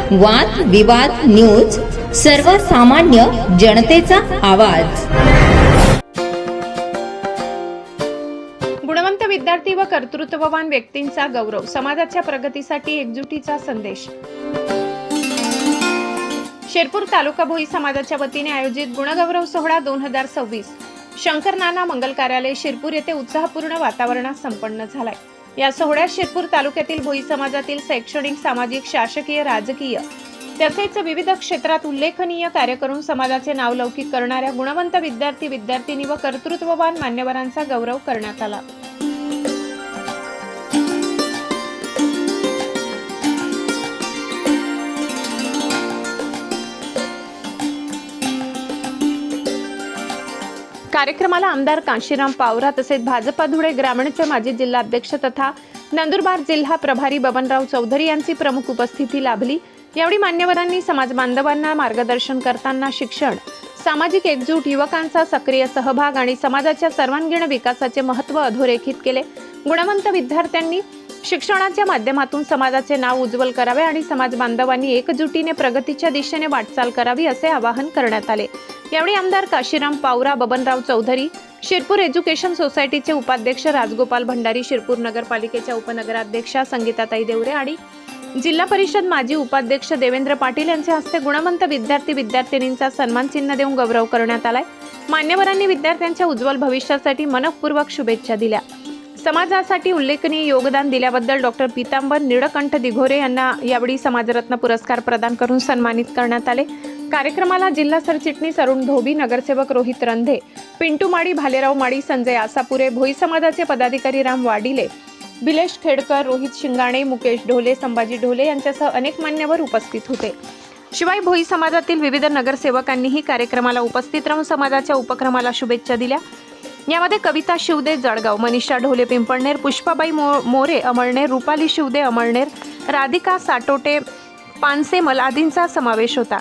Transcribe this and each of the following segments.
वाद विवाद न्यूज, सर्वसामान्य जनतेचा आवाज। गुणवंत विद्यार्थी व कर्तृत्ववान व्यक्तींचा गौरव, समाजाच्या प्रगतीसाठी एकजुटीचा संदेश। शिरपूर तालुका भोई समाजाच्या वतीने आयोजित गुणगौरव सोहळा 2026 शंकर नाना मंगल कार्यालय शिरपूर येथे उत्साहपूर्ण वातावरणात संपन्न झालाय। या सोहळ्यात शिरपूर तालुक्यातील भोई समाजातील शैक्षणिक, सामाजिक, शासकीय, राजकीय तसेच विविध क्षेत्रात उल्लेखनीय कार्य करून समाजाचे नाव लौकिक करणाऱ्या गुणवंत विद्यार्थी, विद्यार्थिनी व कर्तृत्ववान मान्यवरांचा गौरव करण्यात आला। कार्यक्रमाला आमदार काशीराम पावरा तसेच भाजपा धुळे ग्रामीणचे माजी जिल्हाध्यक्ष तथा नंदुरबार जिल्हा प्रभारी बबनराव चौधरी यांची प्रमुख उपस्थिती लाभली। यावेळी मान्यवरांनी समाज बांधवांना मार्गदर्शन करताना शिक्षण, सामाजिक एकजूट, युवकांचा सक्रिय सहभाग आणि समाजाच्या सर्वांगीण विकासाचे महत्त्व अधोरेखित केले। गुणवंत विद्यार्थ्यांनी शिक्षणाच्या माध्यमातून समाजाचे नाव उज्ज्वल करावे आणि समाज बांधवांनी एकजुटीने प्रगतीच्या दिशेने वाटचाल करावी असे आवाहन करण्यात आले। यावेळी आमदार काशीराम पावरा, बबनराव चौधरी, शिरपूर एज्युकेशन सोसायटीचे उपाध्यक्ष राजगोपाल भंडारी, शिरपूर नगरपालिकेच्या उपनगराध्यक्षा संगीताताई देवरे आणि जिल्हा परिषद माजी उपाध्यक्ष देवेंद्र पाटील यांच्या हस्ते गुणवंत विद्यार्थी, विद्यार्थिनींचा सन्मान चिन्ह देऊन गौरव करण्यात आलाय। मान्यवरांनी विद्यार्थ्यांच्या उज्ज्वल भविष्यासाठी मनपूर्वक शुभेच्छा दिल्या। समाजासाठी उल्लेखनीय योगदान दिल्याबद्दल डॉक्टर पीतांबर निळकंठ दिघोरे यांना यावेळी समाजरत्न पुरस्कार प्रदान करून सन्मानित करण्यात आले। कार्यक्रमाला जिल्हा सरचिटणीस अरुण धोबी, नगरसेवक रोहित रंधे, पिंटू माडी, भालेराव माडी, संजय आसापुरे, भोई समाजाचे पदाधिकारी राम वाडिले, भिलेश खेडकर, रोहित शिंगाणे, मुकेश ढोले, संभाजी ढोले यांच्यासह अनेक मान्यवर उपस्थित होते। शिवाय भोई समाजातील विविध नगरसेवकांनीही कार्यक्रमाला उपस्थित राहून समाजाच्या उपक्रमाला शुभेच्छा दिल्या। यामध्ये कविता शिवदे जळगाव, मनीषा ढोले पिंपळनेर, पुष्पाबाई मोरे अमळनेर, रुपाली शिवदे अमळनेर, राधिका साटोटे पानसेमल आदींचा समावेश होता।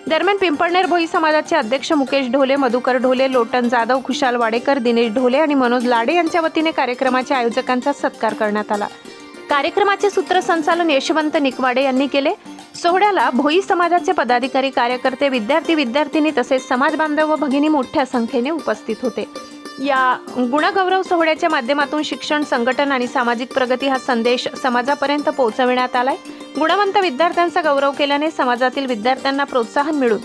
दरम्यान पिंपळनेर भोई समाजाचे अध्यक्ष मुकेश ढोले, मधुकर ढोले, लोटन जाधव, खुशाल वाडेकर, दिनेश ढोले आणि मनोज लाडे यांच्या वतीने कार्यक्रमाच्या आयोजकांचा सत्कार करण्यात आला। कार्यक्रमाचे सूत्रसंचालन यशवंत निकवाडे यांनी केले। सोहळ्याला भोई समाजाचे पदाधिकारी, कार्यकर्ते, विद्यार्थी, विद्यार्थिनी तसेच समाज बांधव व भगिनी मोठ्या संख्येने उपस्थित होते। या गुणगौरव सोहळ्याच्या माध्यमातून शिक्षण, संघटन आणि सामाजिक प्रगती हा संदेश समाजापर्यंत पोहोचविण्यात आलाय। गुणवंत विद्यार्थ्यांचा गौरव केल्याने समाजातील विद्यार्थ्यांना प्रोत्साहन मिळून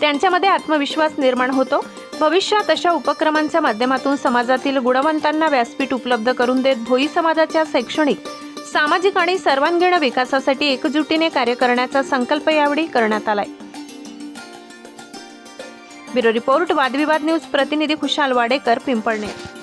त्यांच्यामध्ये आत्मविश्वास निर्माण होतो। भविष्यात अशा उपक्रमांच्या माध्यमातून समाजातील गुणवंतांना व्यासपीठ उपलब्ध करून देत भोई समाजाच्या शैक्षणिक, सामाजिक आणि सर्वांगीण विकासासाठी एकजुटीने कार्य करण्याचा संकल्प यावेळी करण्यात आलाय। ब्युरो रिपोर्ट, वादविवाद न्यूज, प्रतिनिधी खुशाल वाडेकर, पिंपळनेर।